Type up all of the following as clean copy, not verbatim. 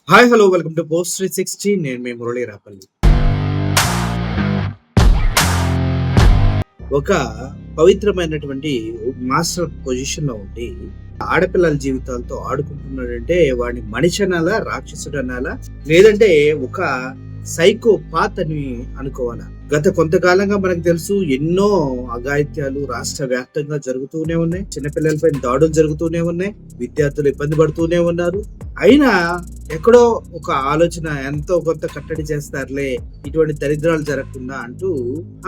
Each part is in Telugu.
Hi hello welcome to post 360. నేను మీ మురళీ రాపల్లి. ఒక పవిత్రమైనటువంటి మాస్టర్ పొజిషన్ లో ఉండి ఆడపిల్లల జీవితాలతో ఆడుకుంటున్నాడంటే వాడిని మనిషి అనాలా, రాక్షసుడు అనాలా, లేదంటే ఒక సైకో పాత్ అని అనుకోవాలా? గత కొంతకాలంగా మనకు తెలుసు ఎన్నో అఘాయిత్యాలు రాష్ట్ర వ్యాప్తంగా జరుగుతూనే ఉన్నాయి. చిన్నపిల్లలపై దాడులు జరుగుతూనే ఉన్నాయి. విద్యార్థులు ఇబ్బంది పడుతూనే ఉన్నారు. అయినా ఎక్కడో ఒక ఆలోచన ఎంతో కొంత కట్టడి చేస్తారులే, ఇటువంటి దరిద్రాలు జరగకుండా అంటూ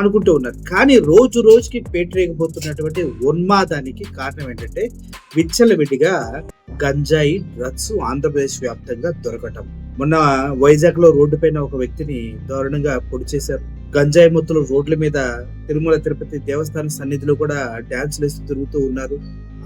అనుకుంటూ ఉన్నారు. కానీ రోజు రోజుకి పేటరేగిపోతున్నటువంటి ఉన్మాదానికి కారణం ఏంటంటే విచ్చలవిడిగా గంజాయి, డ్రగ్స్ ఆంధ్రప్రదేశ్ వ్యాప్తంగా దొరకటం. మొన్న వైజాగ్ లో రోడ్డు పైన ఒక వ్యక్తిని దారుణంగా పొడి చేశారు. గంజాయి మొత్తులు రోడ్ల మీద తిరుమల తిరుపతి దేవస్థానం సన్నిధిలో కూడా డాన్సులు వేస్తూ తిరుగుతూ ఉన్నారు.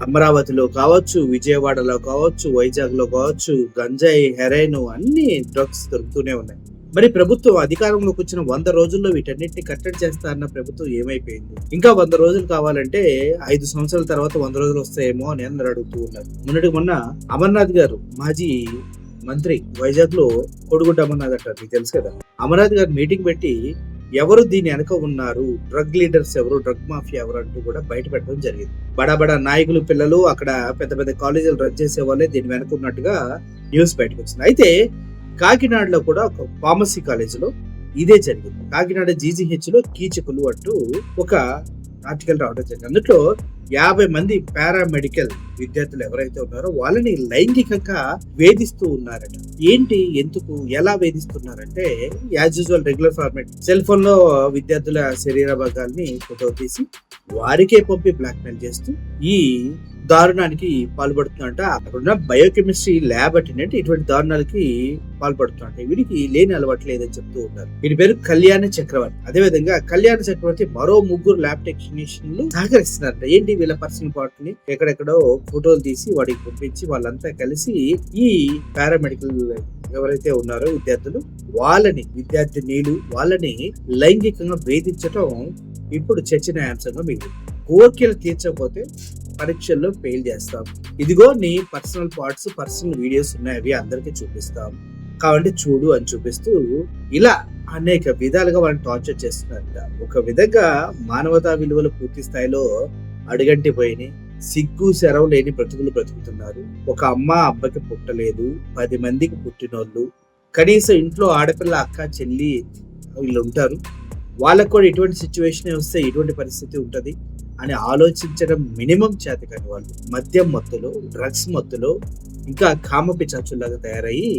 అమరావతిలో కావచ్చు, విజయవాడలో కావచ్చు, వైజాగ్ లో కావచ్చు, గంజాయి, హెరైన్ అన్ని డ్రగ్స్ దొరుకుతూనే ఉన్నాయి. మరి ప్రభుత్వం అధికారంలోకి వచ్చిన 100 రోజుల్లో వీటన్నిటిని కట్టడి చేస్తా అన్న ప్రభుత్వం ఏమైపోయింది? ఇంకా 100 రోజులు కావాలంటే 5 సంవత్సరాల తర్వాత 100 రోజులు వస్తాయేమో అని అందరూ అడుగుతూ ఉన్నారు. మొన్న అమర్నాథ్ గారు, మాజీ మంత్రి, వైజాగ్ లో కొడుగుడ్డ అమర్నాథ్ అంటారు, మీకు తెలుసు కదా. అమర్నాథ్ గారు మీటింగ్ పెట్టి ఎవరు దీని వెనక ఉన్నారు, డ్రగ్ లీడర్స్ ఎవరు, డ్రగ్ మాఫియా ఎవరు అంటూ కూడా బయట పెట్టడం జరిగింది. బడా నాయకులు, పిల్లలు, అక్కడ పెద్ద పెద్ద కాలేజీలు రన్ చేసే వాళ్ళే దీని వెనక ఉన్నట్టుగా న్యూస్ బయటకు వచ్చింది. అయితే కాకినాడలో కూడా ఒక ఫార్మసీ కాలేజీలో ఇదే జరిగింది. కాకినాడ జీజీహెచ్ లో కీచకులు అంటూ ఒక ఆర్టికల్ రావడం జరిగింది. అందులో 50 మంది పారామెడికల్ విద్యార్థులు ఎవరైతే ఉన్నారో వాళ్ళని లైంగికంగా వేధిస్తూ ఉన్నారట. ఏంటి, ఎందుకు, ఎలా వేధిస్తున్నారంటే as usual regular format cell phone లో విద్యార్థుల శరీర భాగాల్ని ఫోటో తీసి వారికే పంపి బ్లాక్ మెయిల్ చేస్తూ ఈ దారుణానికి పాల్పడుతున్నట్ట. అక్కడున్న బయోకెమిస్ట్రీ ల్యాబ్ అటెండెంట్ ఇటువంటి దారుణాలకి పాల్పడుతున్నట్ట. వీడికి లేని అలవాటు లేదని చెప్తూ ఉన్నారు. వీడి పేరు కళ్యాణ చక్రవర్తి. అదే విధంగా కళ్యాణ చక్రవర్తి మరో 3 ల్యాబ్ టెక్నీషియన్లు సహకరిస్తున్నారట. ఏంటి, వీళ్ళ పర్సనల్ పార్ట్ ని ఎక్కడెక్కడో ఫోటోలు తీసి వాడికి పంపించి వాళ్ళంతా కలిసి ఈ పారామెడికల్ ఎవరైతే ఉన్నారో విద్యార్థులు వాళ్ళని లైంగికంగా వేధించడం ఇప్పుడు చర్చనీయాంశంగా మిగిలింది. కోరికలు తీర్చకపోతే పరీక్షల్లో ఫెయిల్ చేస్తాం, ఇదిగో నీ పర్సనల్ పార్ట్స్, పర్సనల్ వీడియోస్ ఉన్నాయి, అవి అందరికీ చూపిస్తాం, కాబట్టి చూడు అని చూపిస్తూ ఇలా అనేక విధాలుగా వాళ్ళని టార్చర్ చేస్తున్నారంట. ఒక విధంగా మానవతా విలువలు పూర్తి స్థాయిలో అడుగంటిపోయినాయి. సిగ్గు శరం లేని బ్రతుకులు బ్రతుకుతున్నారు. ఒక అమ్మ అబ్బకి పుట్టలేదు, 10 మందికి పుట్టినోళ్ళు, కనీసం ఇంట్లో ఆడపిల్ల, అక్క, చెల్లి వీళ్ళు ఉంటారు. వాళ్ళకు కూడా ఇటువంటి సిచ్యువేషన్ వస్తే ఇటువంటి పరిస్థితి ఉంటది అని ఆలోచించడం మినిమం చేత కాని వాళ్ళు మద్యం మత్తులో, డ్రగ్స్ మత్తులో, ఇంకా కామపిచాచుల్లాగా తయారయ్యి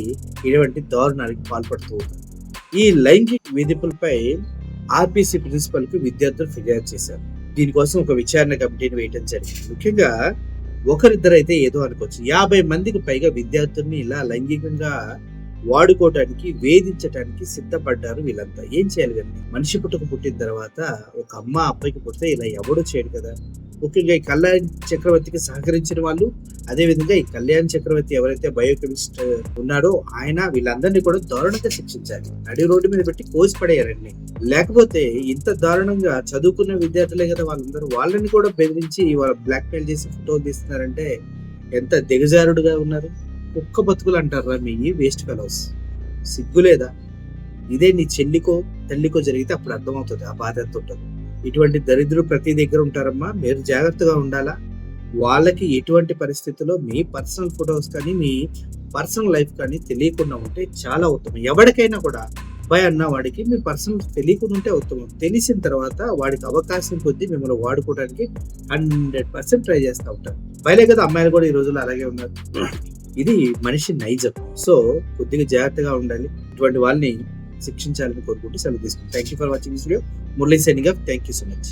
ఇటువంటి దారుణానికి పాల్పడుతూ ఉంటారు. ఈ లైంగిక వేధింపులపై ఆర్పిసి ప్రిన్సిపల్ కు విద్యార్థులు ఫిర్యాదు చేశారు. దీనికోసం ఒక విచారణ కమిటీని వేయటం జరిగింది. ముఖ్యంగా ఒకరిద్దరైతే ఏదో అనుకోవచ్చు, 50 మందికి పైగా విద్యార్థుల్ని ఇలా లైంగికంగా వాడుకోవటానికి, వేధించడానికి సిద్ధపడ్డారు. వీళ్ళంతా ఏం చేయాలి? కానీ మనిషి పుట్టిన తర్వాత ఒక అమ్మ అబ్బాయికి పుడితే ఇలా ఎవడో చేయడు కదా. ముఖ్యంగా ఈ కళ్యాణ్ చక్రవర్తికి సహకరించిన వాళ్ళు, అదే విధంగా ఈ కళ్యాణ్ చక్రవర్తి ఎవరైతే బయోకెమిస్ట్ ఉన్నాడో ఆయన, వీళ్ళందరినీ కూడా దారుణంగా శిక్షించాలి. నడి రోడ్డు మీద పెట్టి కోసి పడేయారండి. లేకపోతే ఇంత దారుణంగా చదువుకున్న విద్యార్థులే కదా వాళ్ళందరూ, వాళ్ళని కూడా బెదిరించి వాళ్ళ బ్లాక్ మెయిల్ చేసి ఫోటోలు తీస్తున్నారంటే ఎంత దిగజారుడుగా ఉన్నారు. కుక్క బతుకులు అంటారా మీ వేస్ట్ ఫెలోస్, సిగ్గులేదా? ఇదే నీ చెల్లికో తల్లికో జరిగితే అప్పుడు అర్థమవుతుంది ఆ బాధ ఎంత ఉంటుంది. ఇటువంటి దరిద్రులు ప్రతి దగ్గర ఉంటారమ్మా, మీరు జాగ్రత్తగా ఉండాలా. వాళ్ళకి ఎటువంటి పరిస్థితుల్లో మీ పర్సనల్ ఫొటోస్ కానీ మీ పర్సనల్ లైఫ్ కానీ తెలియకుండా ఉంటే చాలా ఉత్తమం. ఎవరికైనా కూడా అబ్బాయి అన్న వాడికి మీ పర్సనల్ తెలియకుండా ఉంటే ఉత్తమం. తెలిసిన తర్వాత వాడికి అవకాశం కొద్దీ మిమ్మల్ని వాడుకోవడానికి 100% ట్రై చేస్తూ ఉంటారు. పైలే కదా అమ్మాయిలు కూడా ఈ రోజుల్లో అలాగే ఉన్నారు. ఇది మనిషి నైజం. సో కొద్దిగా జాగ్రత్తగా ఉండాలి. ఇటువంటి వాళ్ళని శిక్షించాలని కోరుకుంటూ సెలవు తీసుకుంటాం. Thank you for watching this video. Murali signing off. Thank you so much.